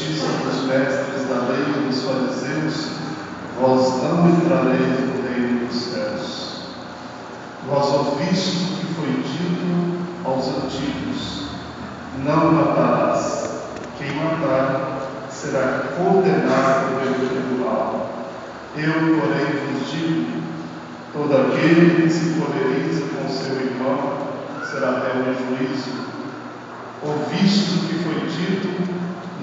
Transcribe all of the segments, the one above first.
justiça dos mestres da lei e dos fariseus, vós não entrareis no reino dos céus. Vós ouvistes o que foi dito aos antigos: não matarás. Quem matar será condenado pelo tribunal. Eu, porém, vos digo: todo aquele que se coleriza com seu irmão será réu em juízo. Ouvistes o que foi dito: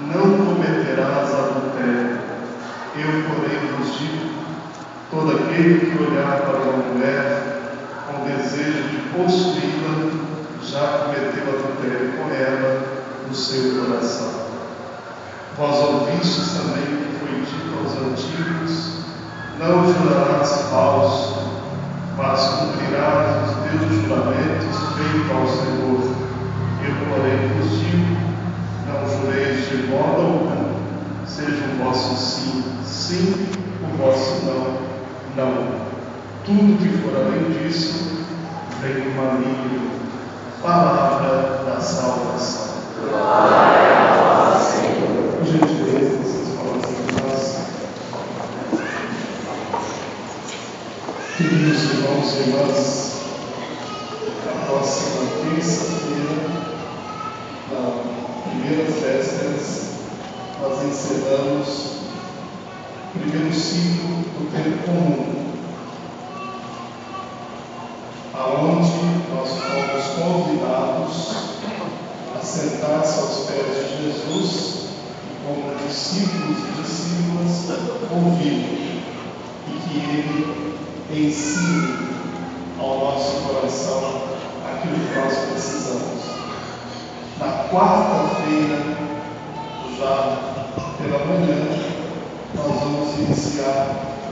não cometerás adultério. Eu, porém, vos digo: todo aquele que olhar para uma mulher com desejo de possuí-la já cometeu adultério com ela no seu coração. Vós ouvistes também o que foi dito aos antigos: não jurarás falso, mas cumprirás os teus juramentos feitos ao Senhor. Eu, porém, vos digo: não jureis de modo algum, seja o vosso sim, sim, o vosso não, não. Tudo que for além disso vem do maligno. Palavra da salvação. Glória a vós, Senhor. Por gentileza, vocês falam com nós. Queridos irmãos e irmãs, na próxima terça-feira, na primeira vésperas, nós encerramos o primeiro ciclo do tempo comum, aonde nós fomos convidados a sentar-se aos pés de Jesus e, como discípulos e discípulas, ouvir e que Ele ensine ao nosso coração aquilo que nós precisamos. Na quarta-feira, já pela manhã, nós vamos iniciar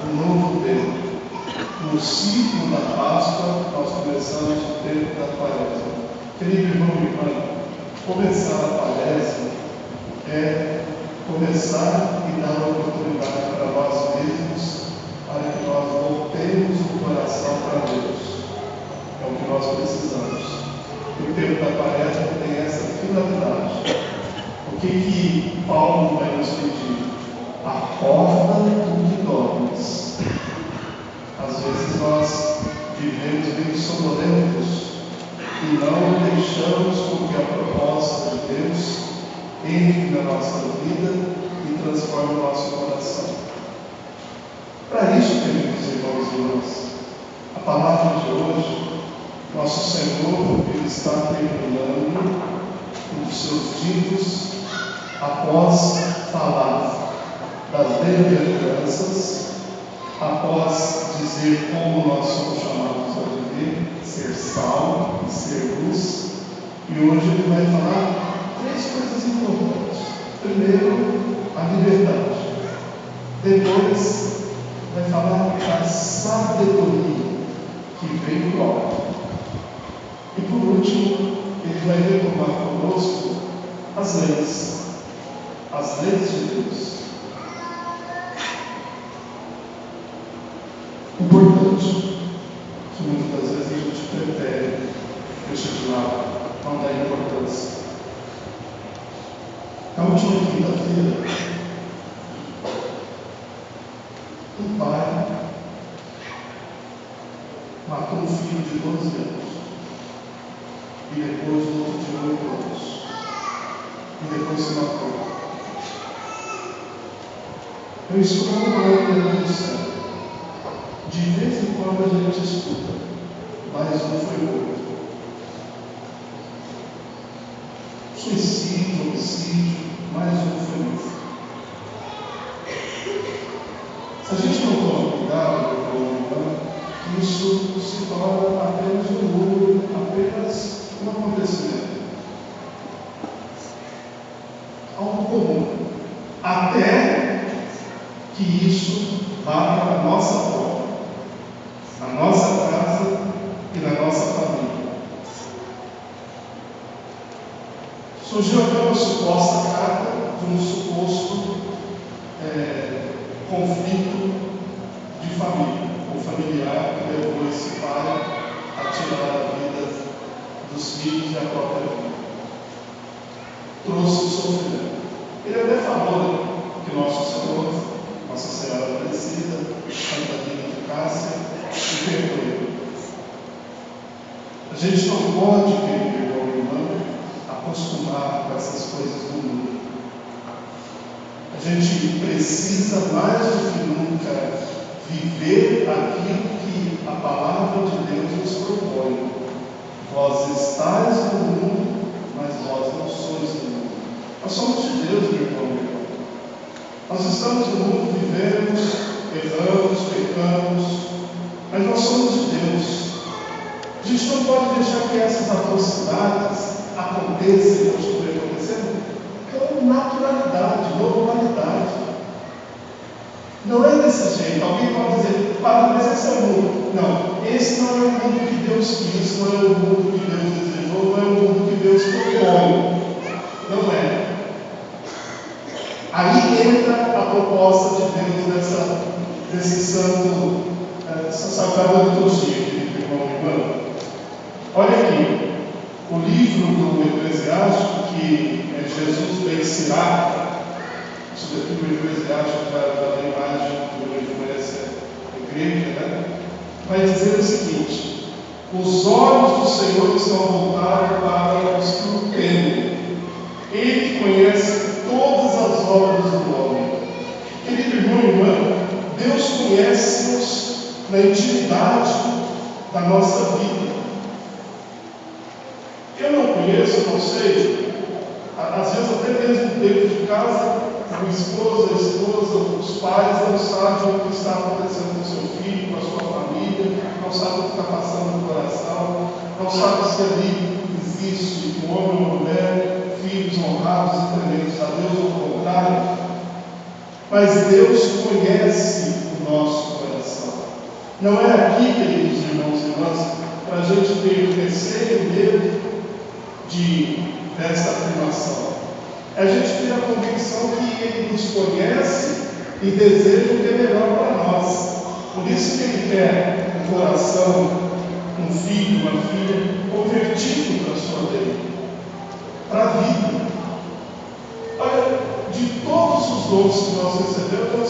um novo tempo. No ciclo da Páscoa, nós começamos o tempo da Quaresma. Querido irmão e irmã, começar a Quaresma é começar e dar uma oportunidade para nós mesmos, para que nós voltemos o coração para Deus. É o que nós precisamos. O tempo da Quaresma tem essa finalidade. O que Paulo vai nos pedir? Acorda do que dormes. Às vezes nós vivemos meio sonolentos e não deixamos com que a proposta de Deus entre na nossa vida e transforme o nosso coração. Para isso, queridos irmãos e irmãs, a palavra de hoje, nosso Senhor, Ele está terminando os seus ditos após falar das bem-aventuranças, após dizer como nós somos chamados a viver, ser sal e ser luz. E hoje Ele vai falar três coisas importantes. Primeiro, a liberdade. Depois, vai falar da sabedoria que vem do alto. E por último, Ele vai retomar conosco as leis de Deus. Importante que muitas das vezes a gente prefere, deixa de lado, não dá importância. Na última quinta-feira, um pai matou um filho de 12 anos, e depois outro de 8 anos, e depois se matou. Eu estou olhando no céu. De vez em quando a gente escuta, mas não foi muito. Suicídio, homicídio, mas não foi muito. Se a gente não tomar cuidado, isso se torna apenas um número, apenas um acontecimento. Algo comum. Até que isso vá para a nossa porta, na nossa casa e na nossa família. Surgiu até uma suposta carta de um suposto conflito de família, ou familiar, que levou esse pai a tirar a vida dos filhos e a própria vida. Trouxe o sofrimento. Ele é Ele até falou que Nosso Senhor, Nossa Senhora Aparecida, Santa Rita de Cássia, o perdoe. A gente não pode, querido irmão e irmã, acostumar com essas coisas do mundo. A gente precisa mais do que nunca viver aquilo que a palavra de Deus nos propõe. Vós estáis no mundo, mas vós não sois do mundo. Nós somos de Deus, meu irmão e irmã. Nós estamos no mundo, vivemos, erramos, pecamos, mas nós somos de Deus. A gente não pode deixar que essas atrocidades aconteçam e continuem acontecendo com naturalidade, normalidade. Não é desse jeito. Alguém pode dizer, mas esse é o mundo. Não, esse não é o mundo que Deus quis, não é o mundo que Deus desejou, não é o mundo que Deus propõe. Não é. Aí entra a proposta de Deus dessa sagrada liturgia, querido irmão e irmã. Olha aqui, o livro do Eclesiástico, que é Jesus Bem-Sirá, sobretudo o Eclesiástico da imagem de influência grega, né? Vai dizer o seguinte: os olhos do Senhor estão voltados para os que o temem. Ele conhece todas as obras do homem. Querido irmão e irmã, Deus conhece-nos na intimidade da nossa vida. Eu não conheço, não sei, às vezes até mesmo dentro de casa, a esposa, os pais não sabem o que está acontecendo com o seu filho, com a sua família, não sabem o que está passando no coração, não sabem se ali existe um homem ou uma mulher, filhos honrados e tementes a Deus ou ao contrário. Mas Deus conhece o nosso coração. Não é aqui, queridos irmãos e irmãs, para a gente ter receio e medo dessa afirmação. É a gente ter a convicção que Ele nos conhece e deseja o que é melhor para nós. Por isso que Ele quer um coração, um filho, uma filha convertido para a sua lei, para a vida. Olha, de todos os dons que nós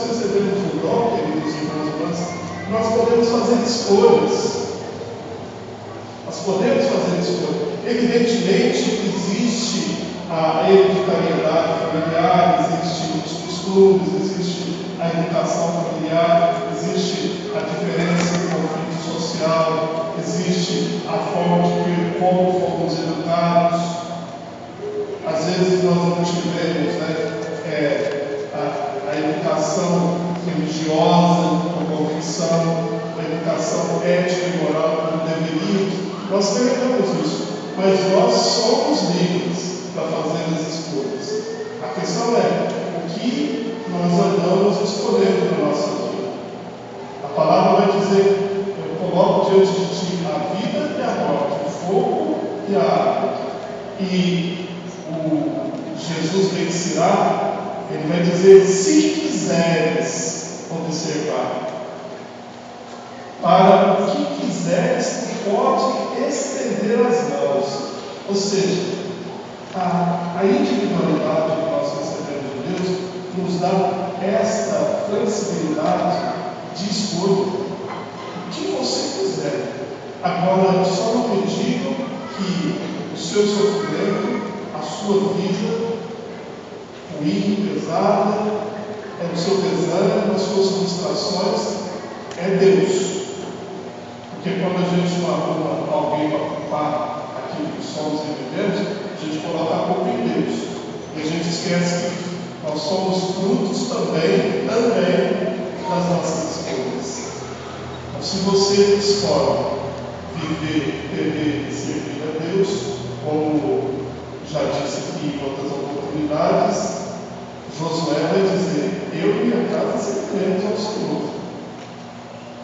recebemos o dom, queridos irmãos e irmãs, nós podemos fazer escolhas. Nós podemos fazer escolhas. Evidentemente, existe a hereditariedade familiar, existem os costumes, existe a educação familiar, existe a diferença do conflito social, existe a forma de como fomos educados. Às vezes nós não tivemos a educação religiosa, a convicção, a educação ética e moral como deveríamos. Nós perdemos isso, mas nós somos livres para fazer as escolhas. A questão é o que nós andamos escolhendo na nossa vida. A palavra vai dizer: eu coloco diante de ti a vida e a morte, o fogo e a água. E o Jesus Bem-Sirá, ele vai dizer: se quiseres observar, para o que quiseres, pode estender as mãos. Ou seja, a individualidade que nós recebemos de Deus nos dá esta flexibilidade de escolha. O que você quiser. Agora, só não me digo que o seu sofrimento, a sua vida ruim, pesada, é o seu desânimo, as suas frustrações, é Deus. Porque quando a gente não arruma alguém para culpar aquilo que somos e vivemos, a gente coloca a culpa em Deus. E a gente esquece que nós somos frutos também das nossas escolhas. Então, se você escolhe viver, temer e servir a Deus, como já disse aqui em outras oportunidades, Josué vai dizer: eu e minha casa serviremos ao Senhor.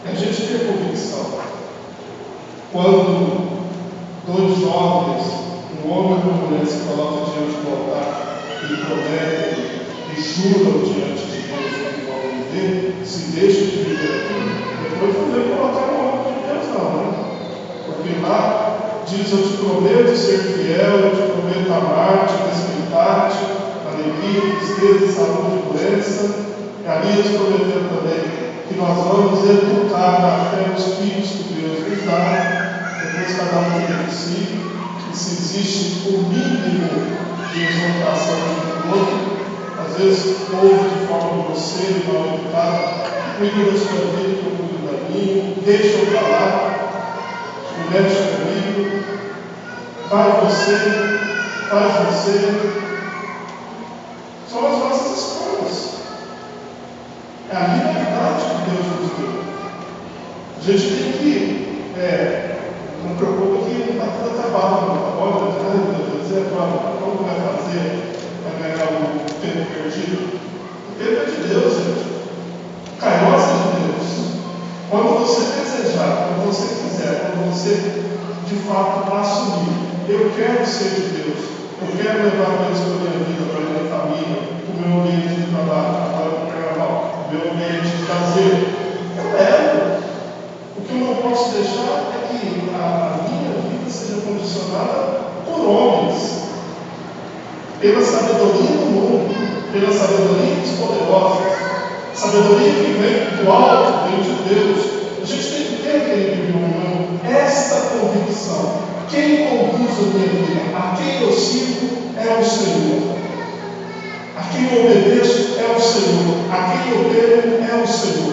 A gente tem a convicção. Quando dois jovens, um homem e uma mulher, se colocam diante do altar e prometem e juram diante de Deus que vão viver, se deixam de viver aquilo, depois não vem colocar no nome de Deus, não, né? Porque lá diz: eu te prometo ser fiel, eu te prometo amar-te, respeitar-te, alegria, tristeza, Zacarias prometeu também que nós vamos educar na fé os filhos que Deus nos dá, depois cada um tem de si, e se existe o mínimo de exortação do outro, às vezes ouve de forma grosseira e mal educada, cuida da sua vida que eu cuido da minha, deixa eu falar, não mexe comigo, faz você. São as nossas escolhas. É a liberdade que Deus nos deu. A gente tem que, não preocupa que não está tudo acabado, não. Olha, Deus, agora, como vai fazer para ganhar o tempo perdido? O tempo é de Deus, gente. O Kairos é de Deus. Quando você desejar, quando você quiser, quando você de fato assumir, eu quero ser de Deus, eu quero levar Deus para a minha vida, para a minha família, para o meu ambiente de trabalho, agora para o carnaval, o meu ambiente de lazer, eu levo. O que eu não posso deixar é que a minha vida seja condicionada por homens, pela sabedoria do mundo, pela sabedoria dos poderosos, sabedoria que vem do alto, vem de Deus. A gente tem que ter, querido irmão, esta convicção. Quem conduz a minha vida, a quem eu sirvo, é o Senhor. A quem eu obedeço é o Senhor. A quem eu temo é o Senhor.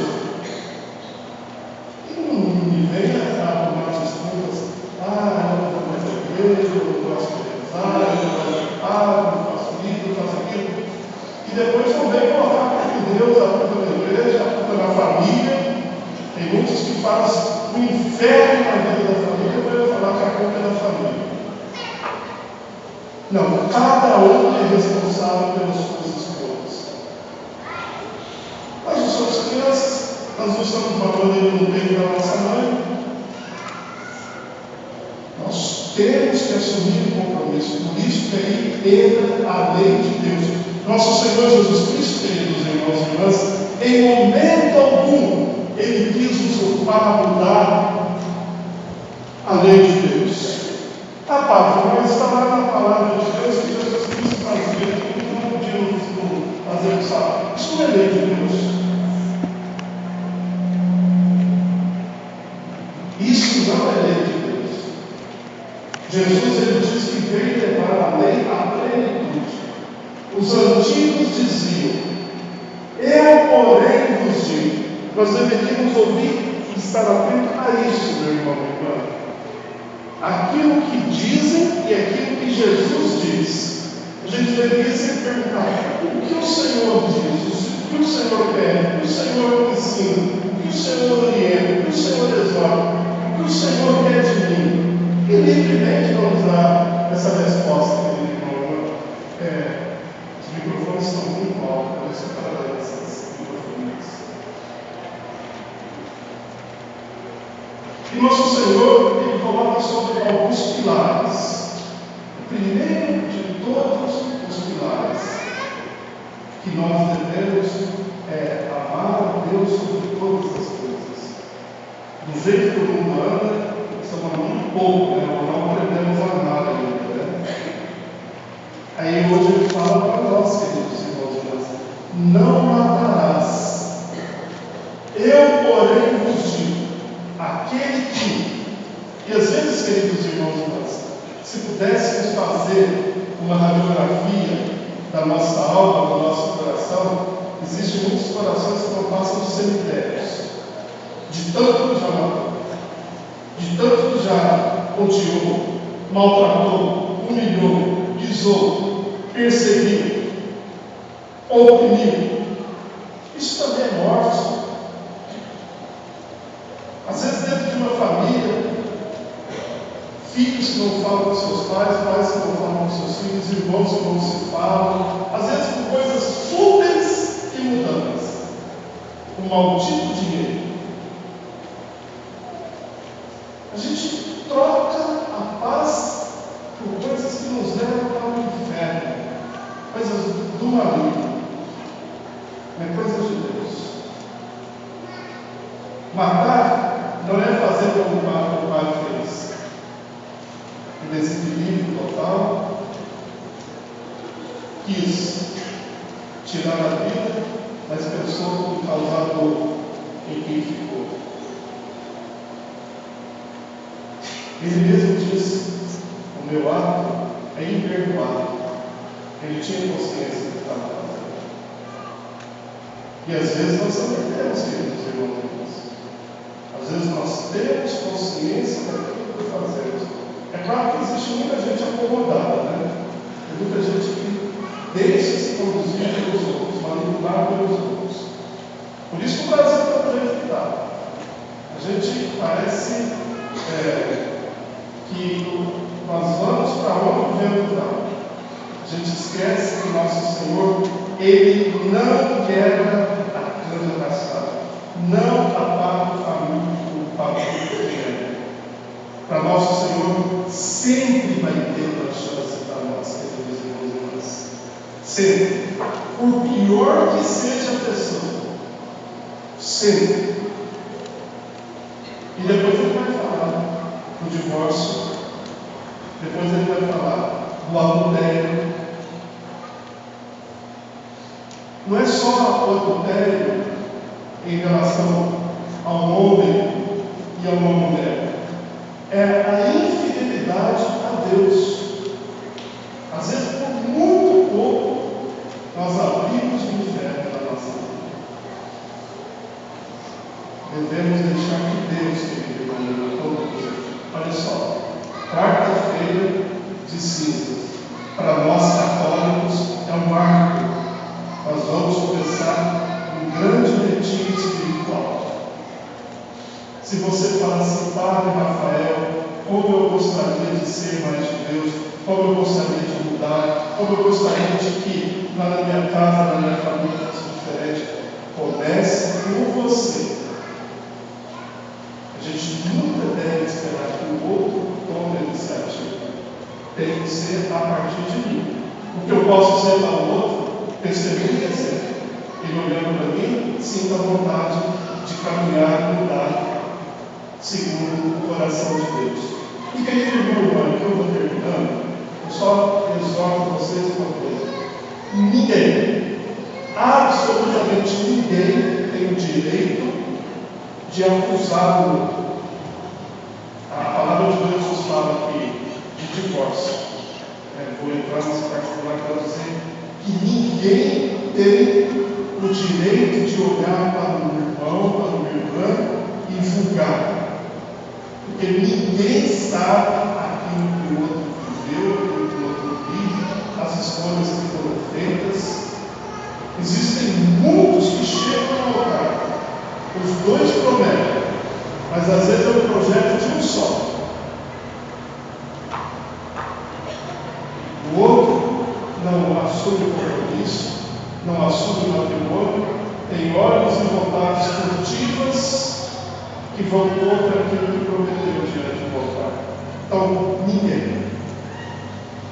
E não me venha a tomar desculpas. Eu não vou mais à igreja, eu não gosto de rezar, eu não gosto de não faço isso, não faço aquilo. E depois vão bem colocar a culpa em Deus, a culpa na igreja, a culpa na família. Tem muitos que fazem um inferno na vida da família, para eu falar que a culpa é da família. Não, cada um é responsável pelas suas escolhas. Mas as suas crianças, nós não estamos falando aí no peito da nossa mãe. Nós temos que assumir o compromisso. Por isso que aí entra a lei de Deus. Nosso Senhor Jesus Cristo, queridos irmãos e irmãs, em momento algum, Ele quis usurpar, mudar a lei de Deus. Mas está lá na palavra de Deus que Jesus Cristo fazia, que não podíamos fazer isso. Isso não é lei de Deus. Isso não é lei de Deus. Jesus, ele diz que veio levar a lei à plenitude. Os antigos diziam: eu, porém, vos digo. Nós deveríamos ouvir e estar atento a isso, meu irmão e irmã. Aquilo que dizem e aquilo que Jesus diz. A gente deveria sempre perguntar: o que o Senhor diz? O que o Senhor pede? O que o Senhor ensina? O que o Senhor orienta? O que o Senhor exorta? O que o Senhor quer de mim? E livremente vamos dar essa resposta, querido irmão. Os microfones estão muito altos para separar essas microfones. E nosso Senhor, Ele coloca sobre alguns pilares. O primeiro de todos os pilares que nós devemos amar a Deus sobre todas as coisas. Do jeito que o mundo anda, estamos muito pouco, não aprendemos a amar ainda. Aí hoje Ele fala para nós, queridos irmãos, não matarás. Eu, porém, vos digo, aquele que, e às vezes, queridos irmãos, se pudéssemos fazer uma radiografia da nossa alma, do nosso coração, existem muitos corações que não passam de cemitérios, de tanto que já matou, de tanto que já odiou, maltratou, humilhou, pisou, perseguiu, oprimiu. Isso também é morte. Às vezes, dentro de uma família, filhos que não falam com seus pais, pais que não falam com seus filhos, irmãos que não se falam, às vezes por coisas fúteis e mudantes. Um maldito dinheiro. A gente troca a paz por coisas que nos levam para o inferno, coisas do maligno, não é coisas de Deus. Matar não é fazer como o pai fez. O desequilíbrio total, quis tirar a vida mas pensou em causar dor em quem ficou. Ele mesmo disse: o meu ato é imperdoável. Ele tinha consciência do que estava fazendo. E às vezes nós também temos, queridos irmãos. Às vezes nós temos consciência daquilo que fazemos. É claro que existe muita gente acomodada, né? Tem muita gente que deixa-se conduzir pelos outros, manipular pelos outros. Por isso que o Brasil está do jeito que está. A gente parece que nós vamos para onde o vento está. A gente esquece que nosso Senhor, Ele não quebra a cana caçada, não apaga o faminto pequeno. Para nosso Senhor, sempre vai ter uma chance para nós, queridos irmãos e irmãs. Sempre. Por pior que seja a pessoa, sempre. E depois ele vai falar do divórcio, depois ele vai falar do adultério. Não é só o adultério em relação a um homem e a uma mulher, é a infidelidade a Deus. Às vezes, por muito pouco, nós abrimos o inferno na nossa vida. Devemos deixar que Deus, querido irmão, todos. Olha só, quarta-feira de cinzas, para nós católicos, é um marco. Nós vamos começar um grande retiro espiritual. Se você fala assim: Padre Rafael, como eu gostaria de ser mais de Deus, como eu gostaria de mudar, como eu gostaria de que lá na minha casa, na minha família fosse diferente. Comece por você. A gente nunca deve esperar que o outro tome a iniciativa. Tem que ser a partir de mim. O que eu posso ser para o outro, testemunho é ser. Ele olhando para mim, sinta a vontade de caminhar e mudar segundo o coração de Deus. E querido irmão, que eu vou terminando, eu só exorto vocês uma coisa: ninguém, absolutamente ninguém, tem o direito de acusar o outro. A palavra de Deus nos fala aqui de divórcio. Vou entrar nessa particular para dizer que ninguém tem o direito de olhar para o irmão, para uma irmã e julgar. Porque ninguém sabe aquilo que o outro viveu, aquilo que o outro vive, as escolhas que foram feitas. Existem muitos que chegam ao altar, os dois prometem, mas às vezes é um projeto de um só. O outro não assume o compromisso, não assume o matrimônio, tem olhos e vontades furtivas que vão contra aquilo que prometeu diante do altar. Então, ninguém.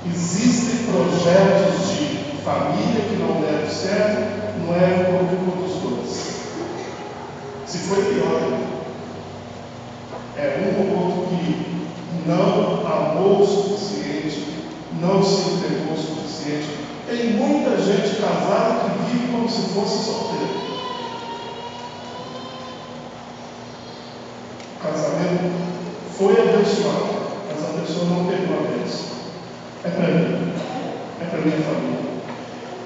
Existem projetos de família que não deram certo, não é por culpa dos dois. Se foi pior, é um ou outro que não amou o suficiente, não se entregou o suficiente. Tem muita gente casada que vive como se fosse solteiro. O casamento foi abençoado, mas a pessoa não pegou a bênção. É para mim, é para minha família.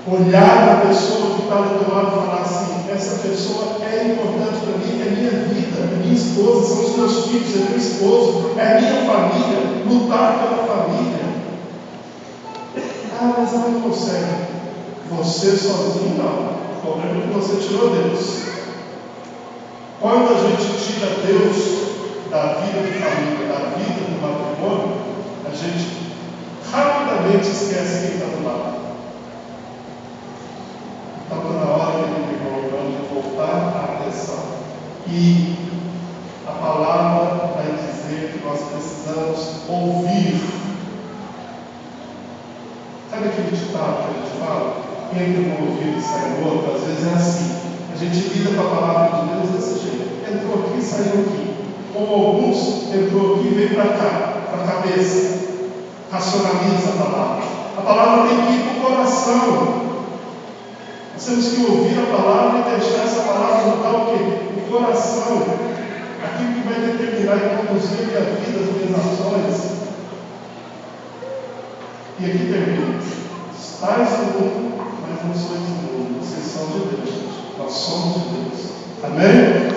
Olhar a pessoa que está do teu lado e falar assim: essa pessoa é importante para mim, é minha vida, é minha esposa, são os meus filhos, é meu esposo, é minha família, lutar pela família. Ah, mas ela não consegue. Você sozinho não. O problema é que você tirou Deus. Quando a gente tira Deus da vida de família, da vida do matrimônio, a gente rapidamente esquece quem está do lado. Então está na hora, querido irmão, de voltar a atenção. E a palavra vai dizer que nós precisamos ouvir. Sabe aquele ditado que a gente fala? Entra no ouvido e sai no outro? Às vezes é assim. A gente lida com a palavra de Deus desse jeito. Entrou aqui e saiu aqui. Ou alguns, entrou aqui e veio para cá, para a cabeça. Racionaliza a palavra. A palavra tem que ir para o coração. Nós temos que ouvir a palavra e deixar essa palavra mudar o quê? O coração. Aquilo que vai determinar e conduzir a minha vida, as minhas ações. E aqui termina. Estais no mundo, mas não sois do mundo. Vocês são de Deus, gente. Nós somos de Deus. Amém?